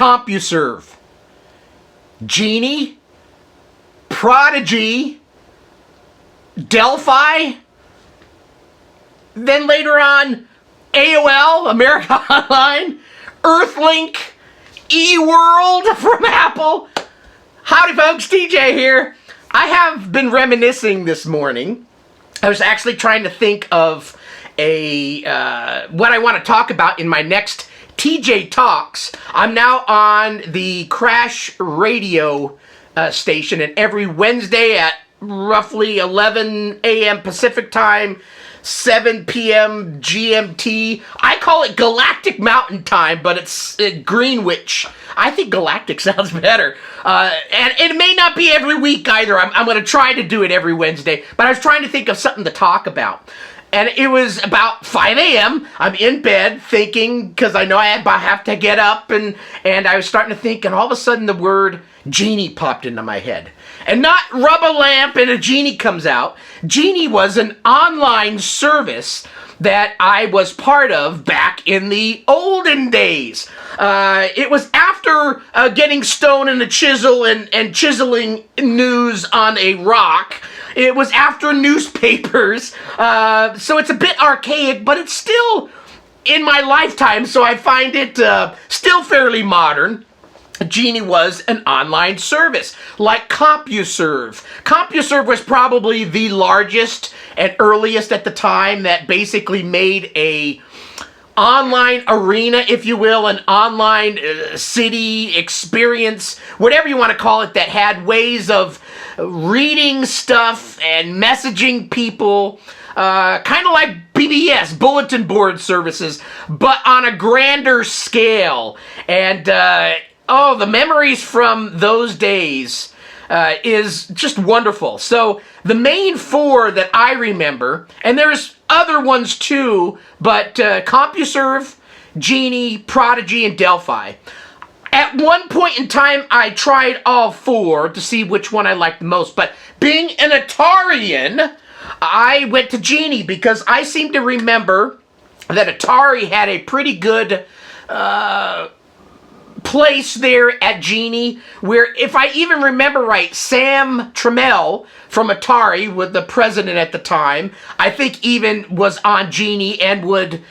CompuServe, Genie, Prodigy, Delphi, then later on AOL, America Online, Earthlink, eWorld from Apple. Howdy folks, TJ here. I have been reminiscing this morning. I was actually trying to think of what I want to talk about in my next TJ Talks. I'm now on the Crash Radio station, and every Wednesday at roughly 11 a.m. Pacific Time, 7 p.m. GMT. I call it Galactic Mountain Time, but it's Greenwich. I think Galactic sounds better. And it may not be every week either. I'm going to try to do it every Wednesday, but I was trying to think of something to talk about. And it was about 5 a.m. I'm in bed thinking, because I know I have to get up, and I was starting to think, and all of a sudden the word Genie popped into my head. And not rub a lamp and a genie comes out. Genie was an online service that I was part of back in the olden days. It was after getting stone and a chisel and chiseling news on a rock. It was after newspapers, so it's a bit archaic, but it's still in my lifetime, so I find it still fairly modern. Genie was an online service, like CompuServe. CompuServe was probably the largest and earliest at the time that basically made a online arena, if you will, an online city experience, whatever you want to call it, that had ways of reading stuff and messaging people, kind of like BBS, bulletin board services, but on a grander scale. And the memories from those days is just wonderful. So the main four that I remember, and there's other ones too, but CompuServe, Genie, Prodigy, and Delphi. At one point in time, I tried all four to see which one I liked the most, but being an Atarian, I went to Genie because I seem to remember that Atari had a pretty good place there at Genie, where, if I even remember right, Sam Trammell from Atari, with the president at the time, I think even was on Genie and would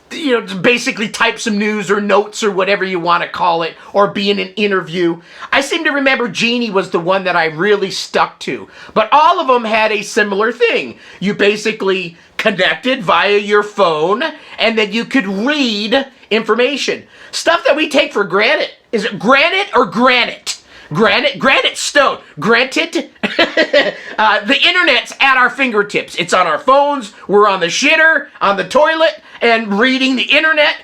basically type some news or notes or whatever you want to call it, or be in an interview. I seem to remember Genie was the one that I really stuck to. But all of them had a similar thing. You basically connected via your phone, and then you could read information. Stuff that we take for granted. Is it granite or granite? Granite stone. Granted, the internet's at our fingertips. It's on our phones. We're on the shitter, on the toilet, and reading the internet.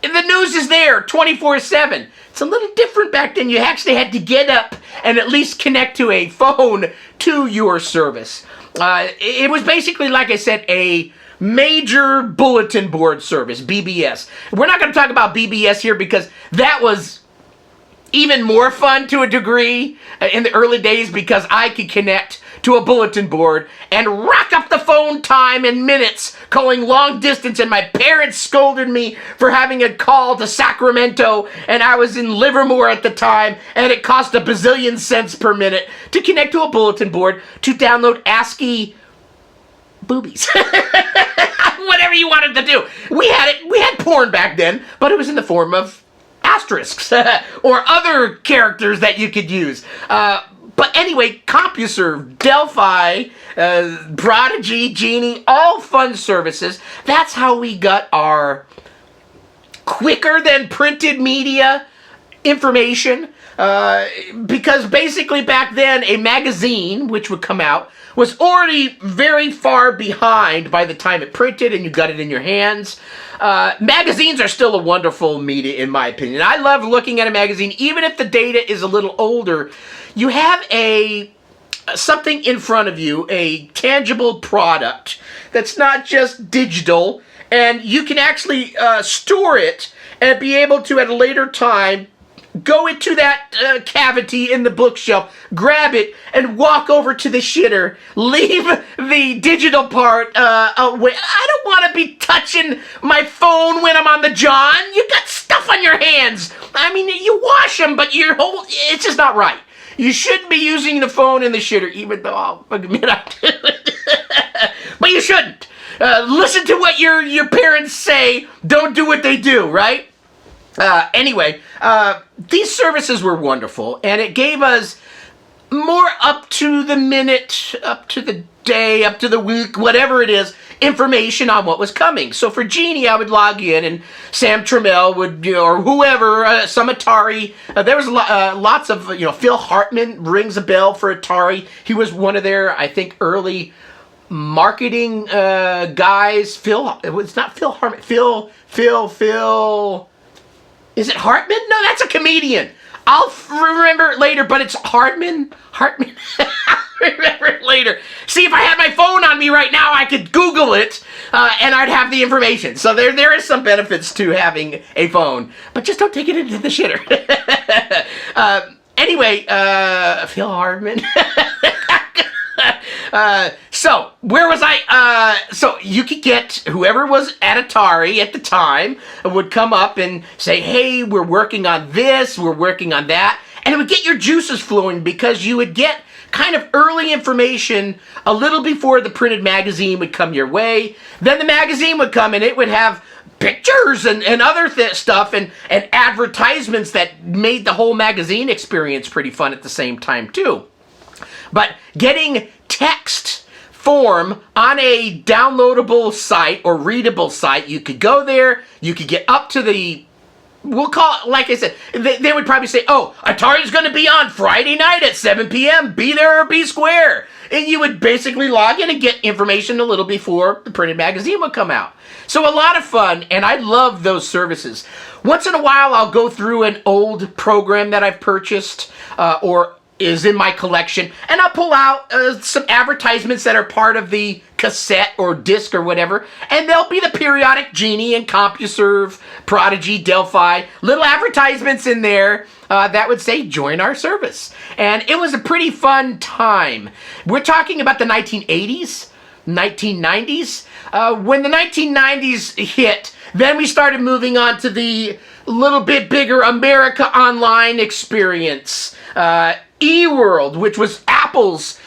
And the news is there 24/7. It's a little different back then. You actually had to get up and at least connect to a phone to your service. It was basically, like I said, a major bulletin board service, BBS. We're not going to talk about BBS here because that was even more fun to a degree in the early days, because I could connect to a bulletin board and rack up the phone time in minutes calling long distance, and my parents scolded me for having a call to Sacramento, and I was in Livermore at the time, and it cost a bazillion cents per minute to connect to a bulletin board to download ASCII boobies. Whatever you wanted to do. We had porn back then, but it was in the form of asterisks or other characters that you could use. But anyway, CompuServe, Delphi, Prodigy, Genie, all fun services. That's how we got our quicker than printed media information. Because basically back then, a magazine, which would come out, was already very far behind by the time it printed and you got it in your hands. Magazines are still a wonderful media, in my opinion. I love looking at a magazine, even if the data is a little older. You have something in front of you, a tangible product that's not just digital, and you can actually store it and be able to, at a later time, go into that cavity in the bookshelf, grab it, and walk over to the shitter. Leave the digital part away. I don't want to be touching my phone when I'm on the john. You got stuff stuff on your hands. I mean, you wash them, but it's just not right. You shouldn't be using the phone in the shitter, even though I'll admit I do it. But you shouldn't. Listen to what your parents say. Don't do what they do, right? Anyway, these services were wonderful, and it gave us more up to the minute, up to the day, up to the week, whatever it is, information on what was coming. So for Genie, I would log in, and Sam Trammell would, or whoever, some Atari. There was lots of, Phil Hartman rings a bell for Atari. He was one of their, I think, early marketing guys. It's not Phil Hartman. Phil. Is it Hartman? No, that's a comedian. I'll remember it later, but it's Hartman. I'll remember it later. See, if I had my phone on me right now, I could Google it, and I'd have the information. So there is some benefits to having a phone, but just don't take it into the shitter. Anyway, Phil Hartman. So where was I? So you could get whoever was at Atari at the time would come up and say, hey, we're working on this, we're working on that. And it would get your juices flowing because you would get kind of early information a little before the printed magazine would come your way. Then the magazine would come and it would have pictures and other stuff and advertisements that made the whole magazine experience pretty fun at the same time too. But getting text form on a downloadable site or readable site, you could go there, you could get up to the, we'll call it, like I said, they would probably say, oh, Atari's going to be on Friday night at 7 p.m. Be there or be square. And you would basically log in and get information a little before the printed magazine would come out. So a lot of fun, and I love those services. Once in a while, I'll go through an old program that I've purchased or is in my collection, and I'll pull out some advertisements that are part of the cassette or disc or whatever, and there'll be the periodic Genie and CompuServe, Prodigy, Delphi, little advertisements in there that would say, join our service. And it was a pretty fun time. We're talking about the 1980s, 1990s. When the 1990s hit, then we started moving on to the little bit bigger America Online experience. eWorld, which was Apple's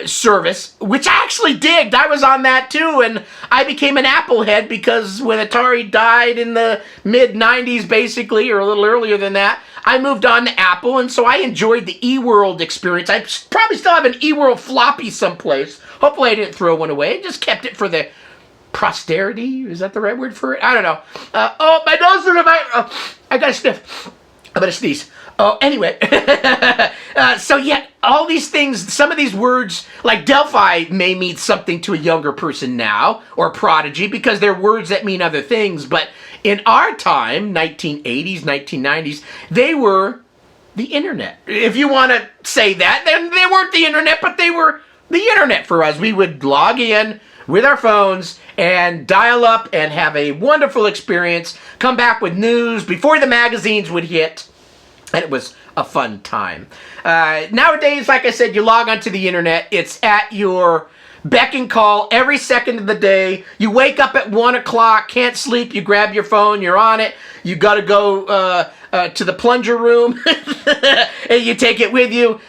service, which I actually digged. I was on that too, and I became an Apple head because when Atari died in the mid-90s, basically, or a little earlier than that, I moved on to Apple, and so I enjoyed the eWorld experience. I probably still have an eWorld floppy someplace. Hopefully I didn't throw one away. I just kept it for the posterity. Is that the right word for it? I don't know. Oh, my nose is I got to sniff. I'm going to sneeze. Oh, anyway. So yeah, all these things, some of these words, like Delphi may mean something to a younger person now, or Prodigy, because they're words that mean other things. But in our time, 1980s, 1990s, they were the internet. If you want to say that, then they weren't the internet, but they were the internet for us. We would log in with our phones and dial up and have a wonderful experience, come back with news before the magazines would hit, and it was a fun time. Nowadays, like I said, you log onto the internet, it's at your beck and call every second of the day. You wake up at 1 o'clock, can't sleep, you grab your phone, you're on it, you gotta go to the plunger room, and you take it with you.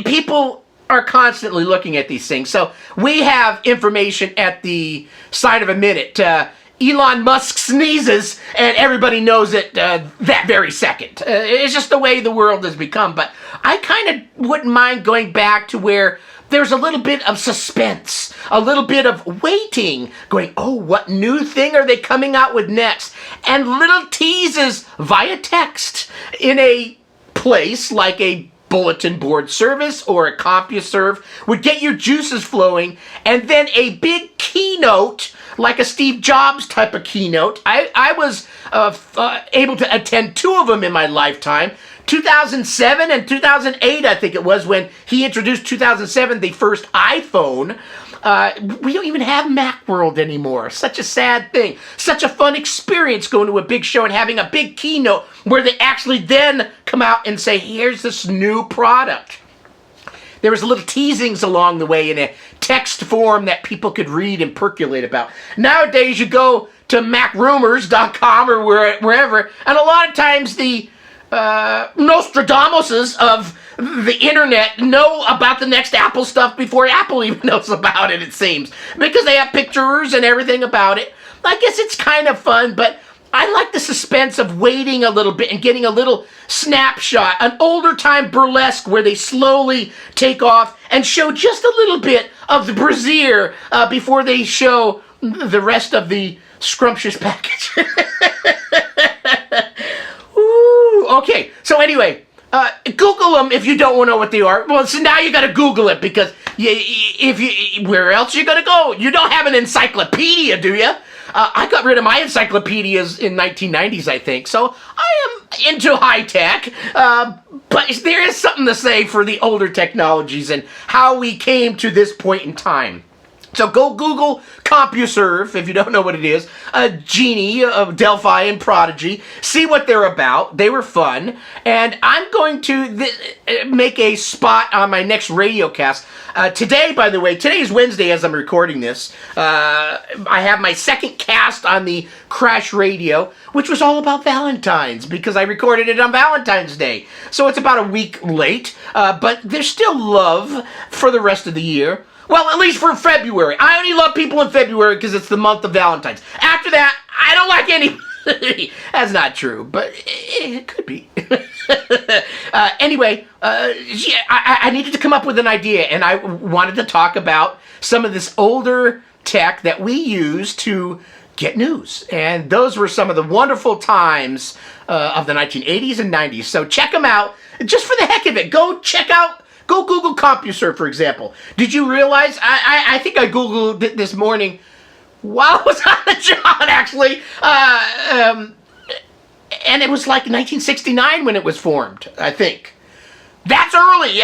People are constantly looking at these things. So we have information at the side of a minute. Elon Musk sneezes, and everybody knows it that very second. It's just the way the world has become. But I kind of wouldn't mind going back to where there's a little bit of suspense, a little bit of waiting, going, oh, what new thing are they coming out with next? And little teases via text in a place like a bulletin board service or a CompuServe would get your juices flowing, and then a big keynote like a Steve Jobs type of keynote. I was able to attend 2 of them in my lifetime. 2007 and 2008, I think it was, when he introduced 2007, the first iPhone. We don't even have Macworld anymore. Such a sad thing. Such a fun experience going to a big show and having a big keynote where they actually then come out and say, here's this new product. There was little teasings along the way in a text form that people could read and percolate about. Nowadays, you go to macrumors.com or wherever, and a lot of times the Nostradamuses of the internet know about the next Apple stuff before Apple even knows about it seems, because they have pictures and everything about it. I guess it's kind of fun, but I like the suspense of waiting a little bit and getting a little snapshot, an older time burlesque where they slowly take off and show just a little bit of the brassiere before they show the rest of the scrumptious package. Ooh, okay, so anyway, Google them if you don't know what they are. Well, so now you got to Google it, because where else you gonna go? You don't have an encyclopedia, do you? I got rid of my encyclopedias in 1990s, I think, so I am into high tech, but there is something to say for the older technologies and how we came to this point in time. So go Google CompuServe if you don't know what it is. Genie, Delphi, and Prodigy. See what they're about. They were fun. And I'm going to make a spot on my next radio cast. Today, by the way, today is Wednesday as I'm recording this. I have my second cast on the Crash Radio, which was all about Valentine's, because I recorded it on Valentine's Day. So it's about a week late, but there's still love for the rest of the year. Well, at least for February. I only love people in February because it's the month of Valentine's. After that, I don't like anybody. That's not true, but it could be. Anyway, yeah, I needed to come up with an idea, and I wanted to talk about some of this older tech that we use to get news. And those were some of the wonderful times of the 1980s and 90s. So check them out, just for the heck of it. Go Google CompuServe, for example. Did you realize, I think I Googled it this morning while I was on the job, actually, and it was like 1969 when it was formed, I think. That's early,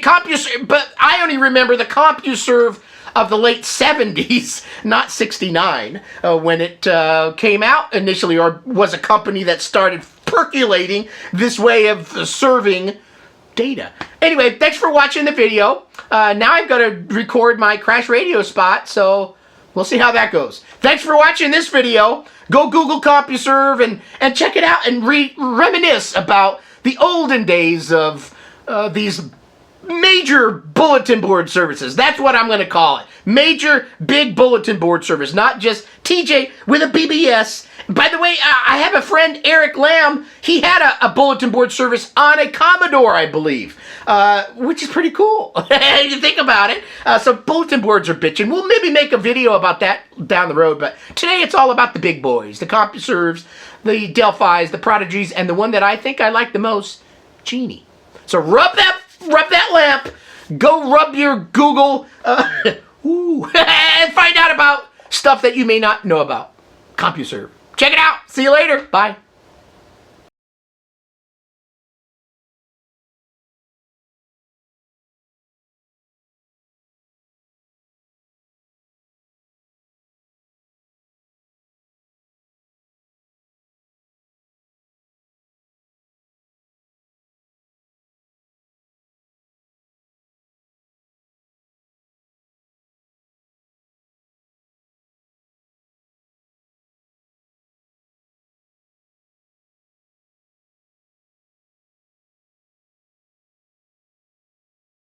CompuServe, but I only remember the CompuServe of the late 70s, not 69, when it came out initially, or was a company that started percolating this way of serving data. Anyway, thanks for watching the video. Now I've got to record my Crash Radio spot, so we'll see how that goes. Thanks for watching this video. Go Google CompuServe and check it out and reminisce about the olden days of these major bulletin board services. That's what I'm going to call it. Major big bulletin board service, not just TJ with a BBS. By the way, I have a friend, Eric Lamb. He had a bulletin board service on a Commodore, I believe, which is pretty cool. You think about it. So bulletin boards are bitching. We'll maybe make a video about that down the road, but today it's all about the big boys, the CompuServes, the Delphis, the Prodigies, and the one that I think I like the most, Genie. So rub that lamp, go rub your Google, and find out about stuff that you may not know about. CompuServe. Check it out. See you later. Bye.